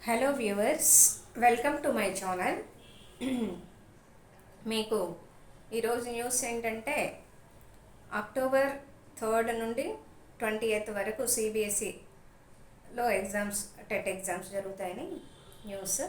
Hello viewers, welcome to my channel. మీకు ఈరోజు news ఏంటంటే అక్టోబర్ 3 నుండి 28 వరకు సిబిఎస్ఈలో టెట్ ఎగ్జామ్స్ జరుగుతాయని న్యూస్.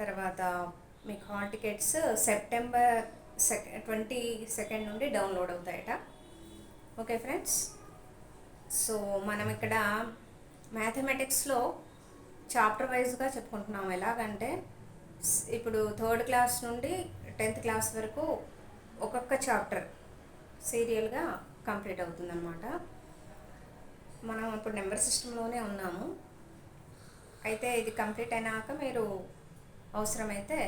తర్వాత మీకు హాల్ టికెట్స్ సెప్టెంబర్ 22 నుండి డౌన్లోడ్ అవుతాయట. ఓకే ఫ్రెండ్స్, సో మనం ఇక్కడ మ్యాథమెటిక్స్లో చాప్టర్ వైజ్గా చెప్పుకుంటున్నాము. ఎలాగంటే ఇప్పుడు 3rd క్లాస్ నుండి 10th క్లాస్ వరకు ఒక్కొక్క చాప్టర్ సీరియల్గా కంప్లీట్ అవుతుందన్నమాట. మనం ఇప్పుడు నెంబర్ సిస్టంలోనే ఉన్నాము. అయితే ఇది కంప్లీట్ అయినాక మీరు అవసరమైతే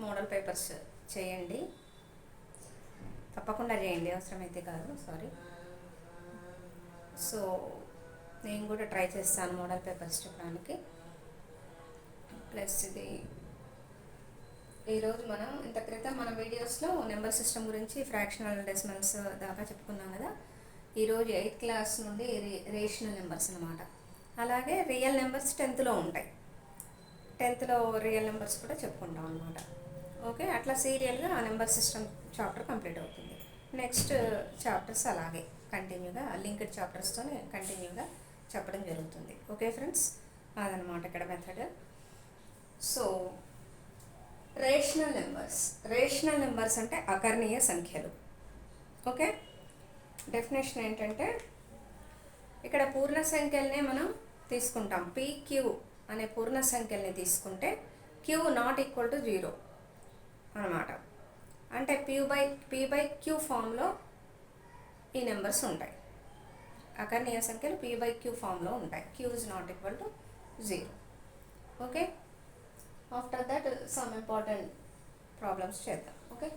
మోడల్ పేపర్స్ చేయండి, తప్పకుండా చేయండి, అవసరమైతే కాదు, సారీ. సో నేను కూడా ట్రై చేస్తాను మోడల్ పేపర్స్ చెప్పడానికి. ప్లస్ ఇది ఈరోజు మనం ఇంత క్రితం మన వీడియోస్లో నెంబర్ సిస్టమ్ గురించి ఫ్రాక్షనల్ డెసిమల్స్ దాకా చెప్పుకున్నాం కదా. ఈరోజు 8th క్లాస్ నుండి రేషనల్ నెంబర్స్ అనమాట. అలాగే రియల్ నెంబర్స్ 10thలో ఉంటాయి. 10thలో రియల్ నెంబర్స్ కూడా చెప్పుకుంటాం అనమాట. ఓకే, అట్లా సీరియల్గా ఆ నెంబర్ సిస్టమ్ చాప్టర్ కంప్లీట్ అవుతుంది. నెక్స్ట్ చాప్టర్స్ అలాగే కంటిన్యూగా లింక్డ్ చాప్టర్స్తోనే కంటిన్యూగా చెప్పడం జరుగుతుంది. ఓకే ఫ్రెండ్స్, అదనమాట ఇక్కడ మెథడ్. సో రేషనల్ నెంబర్స్ అంటే అకర్ణీయ సంఖ్యలు. ఓకే, డెఫినేషన్ ఏంటంటే ఇక్కడ పూర్ణ సంఖ్యలనే మనం తీసుకుంటాం. PQ అనే పూర్ణ సంఖ్యల్ని తీసుకుంటే Q నాట్ ఈక్వల్ టు 0 అనమాట. అంటే P/Q ఫామ్లో ఈ నెంబర్స్ ఉంటాయి. అకర్ణీయ సంఖ్యలు P/Q ఫామ్లో ఉంటాయి. Q is not equal to 0. Okay, after that some important problems చేద్దాం. Okay,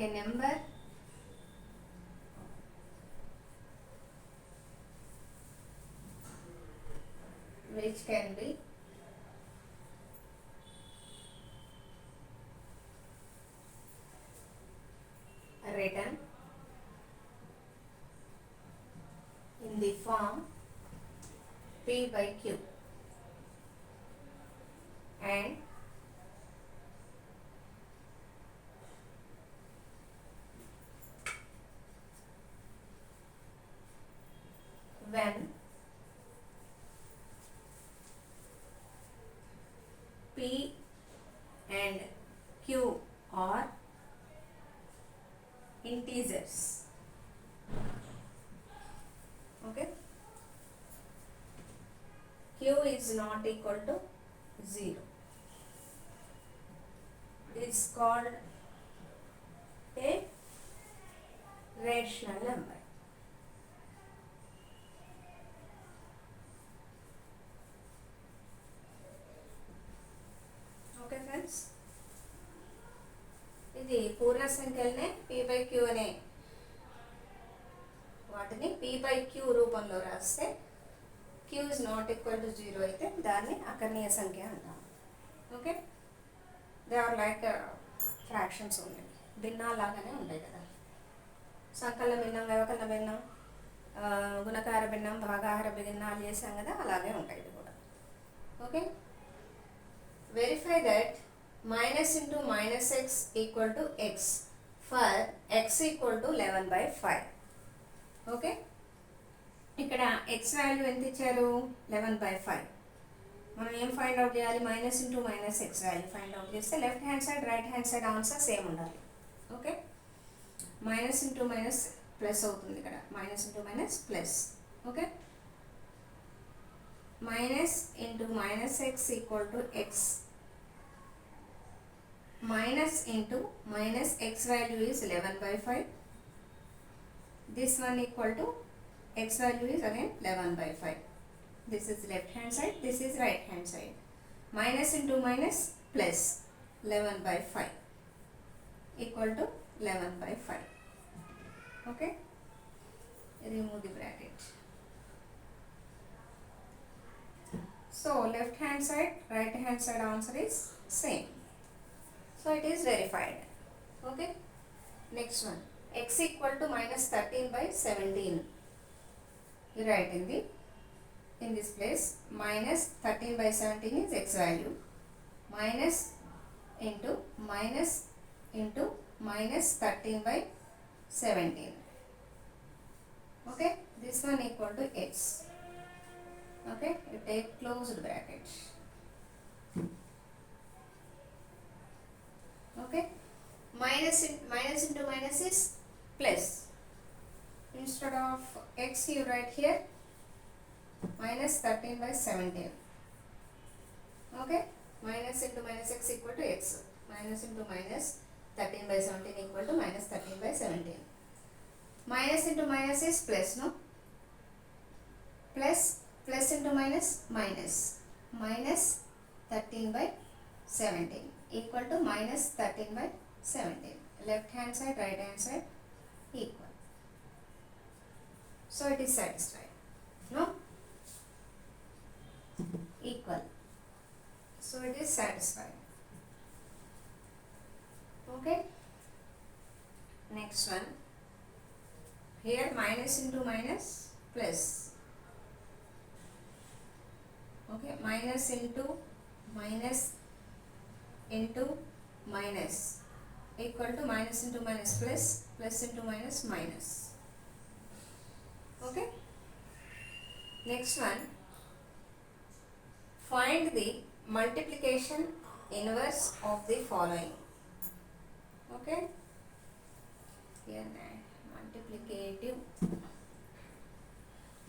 a number which can be written in the form P/Q and when P and Q are integers. Okay, Q is not equal to 0. It's called a rational number. Okay friends, ఇది పూర్ణ సంఖ్యలనే P/Q అనే వాటిని P/Q రూపంలో రాస్తే Q is not equal to 0 అయితే దాన్ని అకర్ణీయ సంఖ్య అంటాం. Okay, they are like fractions ఉన్నాయి, భిన్నాలాగానే ఉంటాయి కదా. సంకలన భిన్నం, వ్యవకలన భిన్నం, గుణకార భిన్నం, భాగాహార భిన్నాలు చేసాం కదా, అలాగే ఉంటాయి ఇది కూడా. Okay, verify that minus into minus x equal to x for x equal to 11/5. Okay, ఇక్కడ x వాల్యూ ఎంత ఇచ్చారు? 11/5. మనం ఏం ఫైండ్ అవుట్ చేయాలి? Minus into minus x value find out చేస్తే left hand side right hand side answer same ఉండాలి. Okay, minus into minus plus అవుతుంది ఇక్కడ, minus into minus plus. Okay, minus into minus x equal to x, minus into minus x value is 11/5. This one equal to x value is again 11/5. This is left hand side, this is right hand side. Minus into minus plus 11/5 equal to 11/5. Okay, remove the bracket. So left hand side, right hand side answer is same. So it is verified. Okay. Next one. X equal to minus 13 by 17. You write in this place minus 13 by 17 is x value. Minus into minus 13 by 17. Okay. This one equal to x. Okay. You take closed bracket. Okay. Minus into minus is plus. Instead of x you write here minus 13 by 17. Okay. Minus into minus x equal to x. Minus into minus 13 by 17 equal to minus 13 by 17. Minus into minus is plus, no? Plus into minus minus. Minus 13 by 17 equal to minus 13 by 17. Left hand side, right hand side equal. So it is satisfied. No? Equal. So it is satisfied. Okay. Next one. Here minus into minus plus. Okay. Minus into minus equal to minus into minus plus, plus into minus minus. Okay. Next one. Find the multiplication inverse of the following. Okay. Here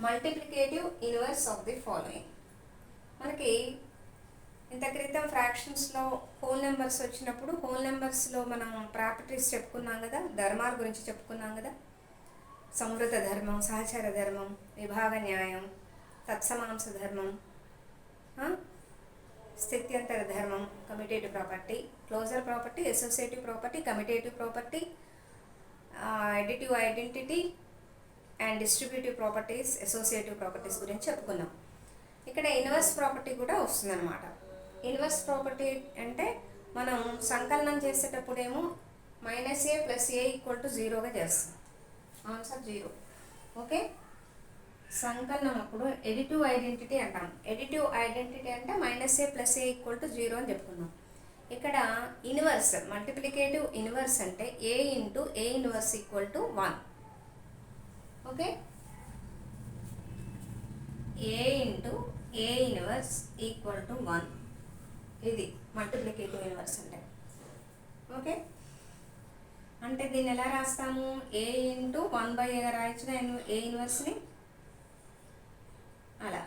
multiplicative inverse of the following. మనకి ఇంత క్రితం ఫ్రాక్షన్స్లో whole numbers వచ్చినప్పుడు whole నెంబర్స్లో మనం properties చెప్పుకున్నాం కదా, ధర్మాల గురించి చెప్పుకున్నాం కదా. సంవృత ధర్మం, సహచర ధర్మం, విభాగ న్యాయం, తత్సమాంస ధర్మం, స్థిత్యంతర ధర్మం, commutative property, closure property, associative property, commutative property, additive identity and distributive properties, associative properties గురించి చెప్పుకున్నాం. ఇక్కడ ఇన్వర్స్ ప్రాపర్టీ కూడా వస్తుందన్నమాట. ఇన్వర్స్ ప్రాపర్టీ అంటే మనం సంకలనం చేసేటప్పుడేమో minus a plus a equal to జీరోగా చేస్తాం. ఆన్సర్ 0. ఓకే. సంకలనం అప్పుడు ఎడిటివ్ ఐడెంటిటీ అంటాం. ఎడిటివ్ ఐడెంటిటీ అంటే minus a plus a equal to 0 అని చెప్పుకున్నాం. ఇక్కడ ఇన్వర్స్ మల్టిప్లికేటివ్ ఇన్వర్స్ అంటే a into a inverse equal to 1. Okay. A into a inverse equal to 1. ఇది మల్టిప్లికేటివ్ ఇన్వర్స్ అంటే. ఓకే. అంటే దీన్ని ఎలా రాస్తాము? ఏ ఇంటూ 1/a రాయొచ్చు ఏ ఇన్వర్స్ని. అలా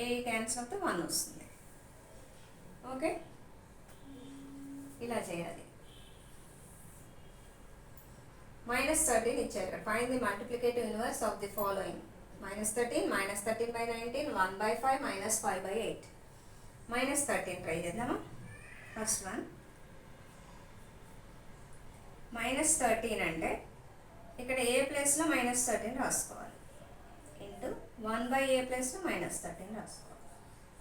ఏ క్యాన్సిల్ అవుతే 1 వస్తుంది. ఓకే. ఇలా చేయాలి. -13 ఇచ్చారు. Find the multiplicative inverse of the following. -13 -13/19 1/5 -5/8. -13 try చేద్దామా? ఫస్ట్ వన్ -13 అంటే ఇక్కడ ఏ ప్లేస్లో -13 రాసుకోవాలి. ఇంటూ 1/a ప్లేస్లో -13 రాసుకోవాలి.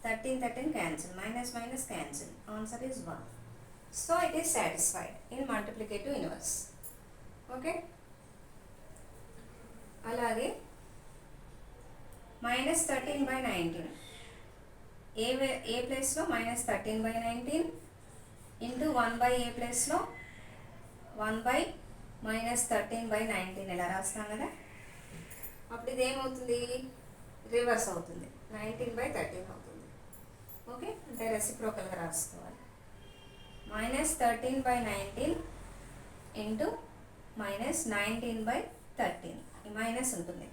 13 cancel, minus minus cancel. Answer is 1. So it is satisfied in multiplicative inverse. Okay. అలాగే -13/19 ఏ ప్లేస్లో -13/19 ఇంటూ 1/a ప్లేస్లో 1/-13/19 ఇలా రాస్తాం కదా. అప్పుడు ఇది ఏమవుతుంది? రివర్స్ అవుతుంది. 19/13 అవుతుంది. ఓకే. అంటే రెసిప్రోకల్గా రాసుకోవాలి. -13/19 ఇంటూ -19/13. ఈ మైనస్ ఉంటుంది.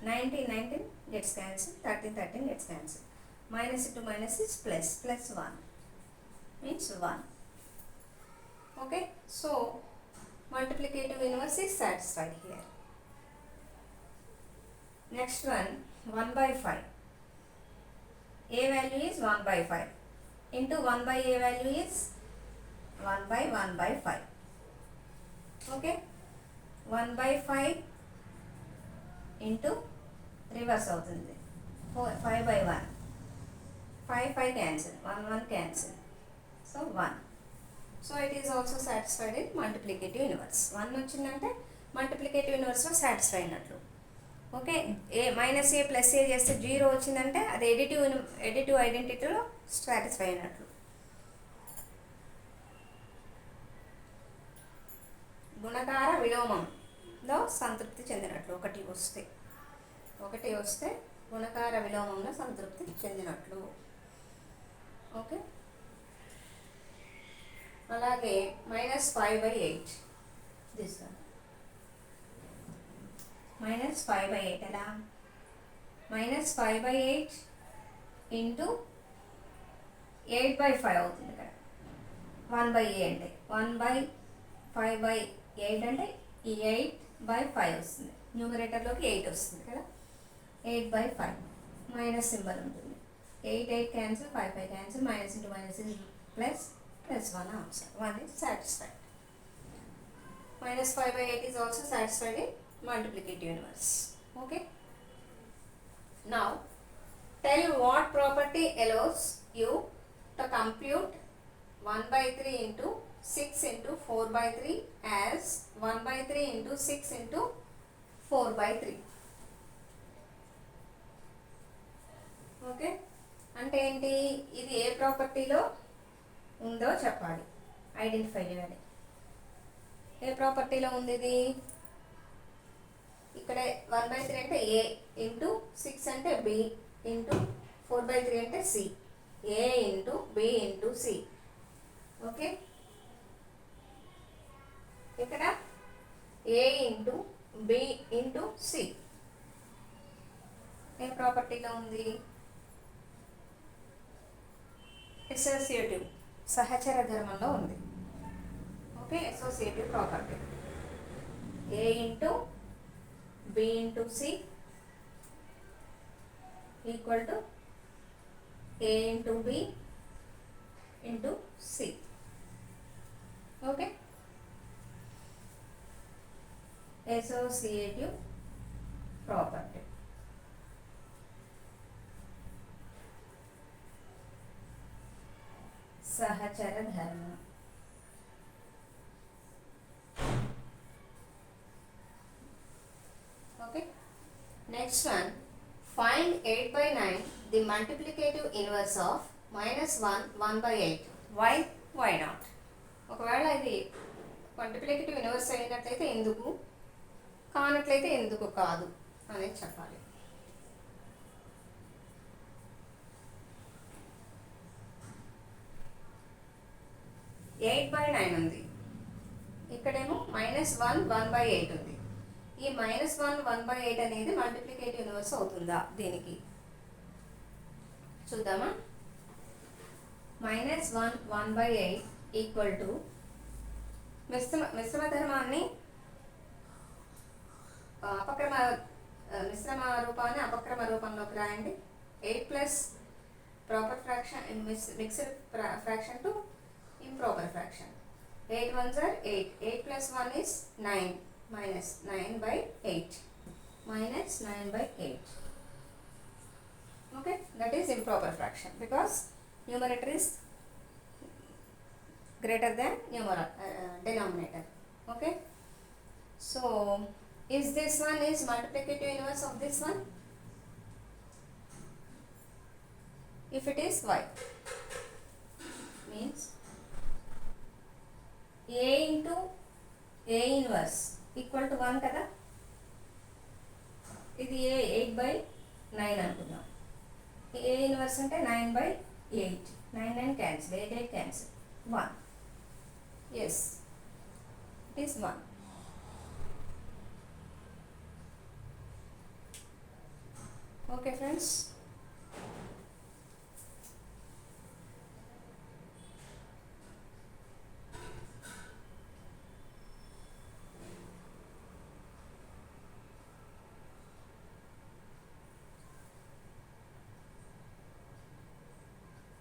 19 gets cancelled, 13 gets cancelled. Minus into minus is plus 1 means 1. Okay. So multiplicative inverse is satisfied here. Next one 1/5. A value is 1/5 into 1/a value is 1/1/5. Okay. 1/5 into reverse అవుతుంది 5/1 5 cancel, 1 cancel, so 1. So it is also satisfied in multiplicative inverse. 1 వచ్చిందంటే multiplicative ఇన్వర్స్లో satisfy అయినట్లు. Okay, minus a plus ఏ చేస్తే 0 వచ్చిందంటే అది additive ఐడెంటిటీలో satisfy అయినట్లు. గుణకార విలోమంలో సంతృప్తి చెందినట్లు. ఒకటి వస్తే గుణకార విలోమంలో సంతృప్తి చెందినట్లు. ఓకే, అలాగే -5/8 దిస్ వన్. -5/8 ఎలా? -5/8 ఇంటూ 8/5 అవుతుంది ఇక్కడ. 1/a అంటే 1/5/8 అంటే ఈ 8/5 వస్తుంది. న్యూమరేటర్లోకి 8 వస్తుంది కదా. 8/5 మైనస్ సింబల్ ఉంటుంది. 8 cancel, 5 cancel, minus into minus is plus, +1 answer. 1 is satisfied. -5/8 is also satisfied in multiplicative inverse. Okay. Now, tell what property allows you to compute 1/3 into 6 into 4/3 as 1/3 into 6 into 4/3. Okay, అంటే ఏంటి? ఇది ఏ ప్రాపర్టీలో ఉందో చెప్పాలి, identify చేయాలి. ఏ ప్రాపర్టీలో ఉంది ఇది? ఇక్కడ 1/3 అంటే ఏ ఇంటూ 6 అంటే బి ఇంటూ 4/3 అంటే c. A into b into c. Okay, ఇక్కడ a into b into c ఏ ప్రాపర్టీలో ఉంది? అసోసియేటివ్, సహచర ధర్మంలో ఉంది. Okay, associative property. A into b into c equal to a into b into c. Okay, associative property. సహచర ధర్మం. Okay, next one. Find 8/9 the multiplicative inverse of -1 1/8. Why not? ఒకవేళ ఇది మల్టిప్లికేటివ్ ఇన్వర్స్ అయినట్లయితే ఎందుకు, కానట్లయితే ఎందుకు కాదు అనేది చెప్పాలి. (8/9) ఉంది, ఇక్కడేమో -1 1/8 ఉంది. ఈ -1 1/8 అనేది మల్టిప్లికేటివ్ ఇన్వర్స్ అవుతుందా? దీనికి చూద్దామా. -1 1/8 ఈక్వల్ టు మిశ్రమ ధర్మాన్ని మిశ్రమ రూపాన్ని అపక్రమ రూపంలోకి రాయండి. 8 plus proper fraction, mixed fraction to improper fraction. 8 ones are 8. 8 plus 1 is 9. Minus 9/8. Minus 9/8. Okay, that is improper fraction because numerator is greater than denominator. Okay, so is this one is multiplicative inverse of this one? If it is, y means a into a inverse equal to 1 కదా. ఇది ఏ 8/9 అనుకుందాం. ఏ inverse అంటే 9/8. 9 9 cancel, 8 8 cancel, 1. Yes, it is 1. Okay friends,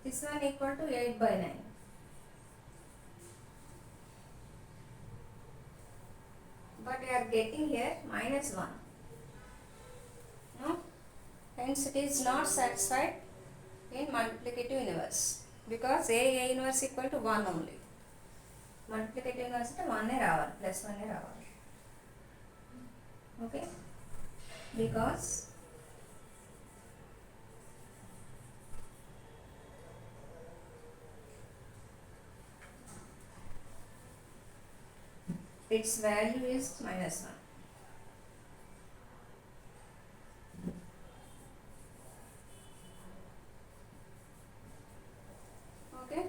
this one equal to 8/9. But we are getting here -1. No? Hence it is not satisfied in multiplicative inverse because a inverse equal to 1 only. Multiplicative inverse అంటే 1 రావాలి, plus 1 రావాలి. Okay, because its value is -1. Okay,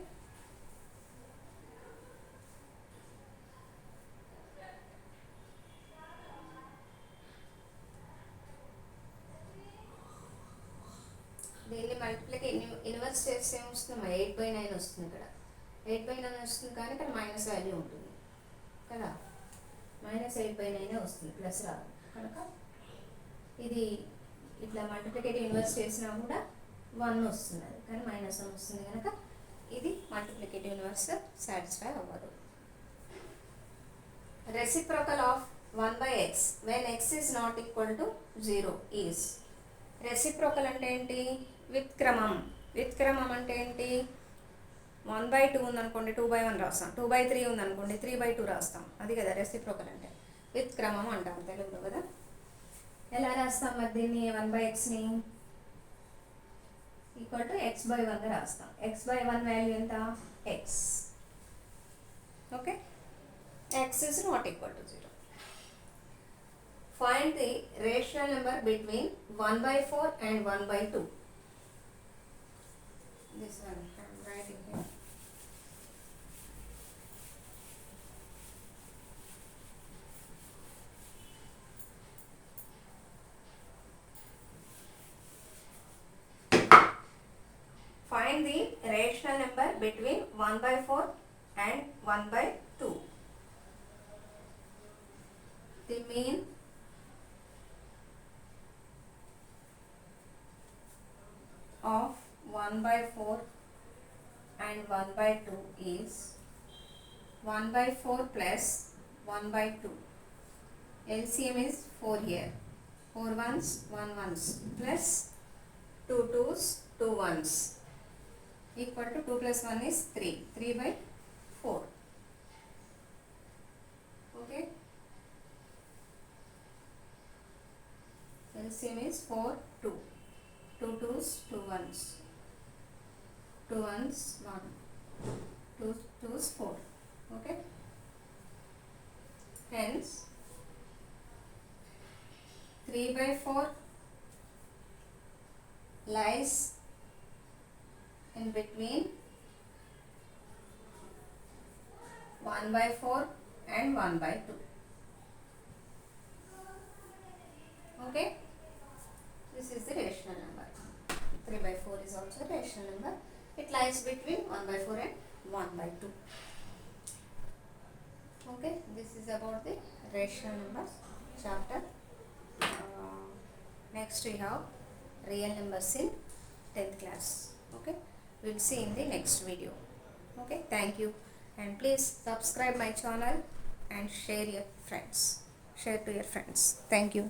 దీన్ని మల్టిప్లికి inverse చేస్తే ఏమొస్తుంది, 8/9 వస్తుంది. ఇక్కడ 8/9 వస్తుంది, కానీ ఇక్కడ మైనస్ వాల్యూ ఉంటుంది కదా, -8/9 వస్తుంది, ప్లస్ రాదు. కనుక ఇది ఇట్లా మల్టిప్లికేటివ్ ఇన్వర్స్ చేసినా కూడా 1 వస్తుంది, అది కానీ -1 వస్తుంది. కనుక ఇది మల్టిప్లికేటివ్ ఇన్వర్స్ సాటిస్ఫై అవ్వదు. Reciprocal of 1/x when x is not equal to 0 is. Reciprocal అంటే ఏంటి, వ్యుత్క్రమం. వ్యుత్క్రమం అంటే ఏంటి, 1/2 ఉందనుకోండి 2/1 రాస్తాం, 2/3 ఉందనుకోండి 3/2 రాస్తాం, అది కదా రెసిప్రోకల్ అంటే. వ్యుత్క్రమం అంటాం తెలుగులో కదా. ఎలా రాస్తాం మరి దీన్ని, 1/xని ఈక్వల్ టు x/1 రాస్తాం. x/1 వాల్యూ ఎంత, x. Okay, x is not equal to 0. Find the rational number between 1/4 and 1/2. This one I am writing here. Find the rational number between 1/4 and 1/2. The mean of 1/4 and 1/2 is 1/4 plus 1/2. LCM is 4 here. 4 ones, 1 ones plus 2 twos, 2 ones equal to 2 plus 1 is 3. 3/4. Okay. LCM is 4, 2. 2 twos, 2 ones. 2 ones, 1. 2 twos, 4. Okay. Hence 3/4 lies in between 1/4 and 1/2. Okay, this is the rational number. 3/4 is also a rational number. It lies between 1/4 and 1/2. Okay, this is about the rational numbers chapter. Next we have real numbers in 10th class. Okay, we'll see in the next video. Okay, thank you, and please subscribe my channel and share to your friends. Thank you.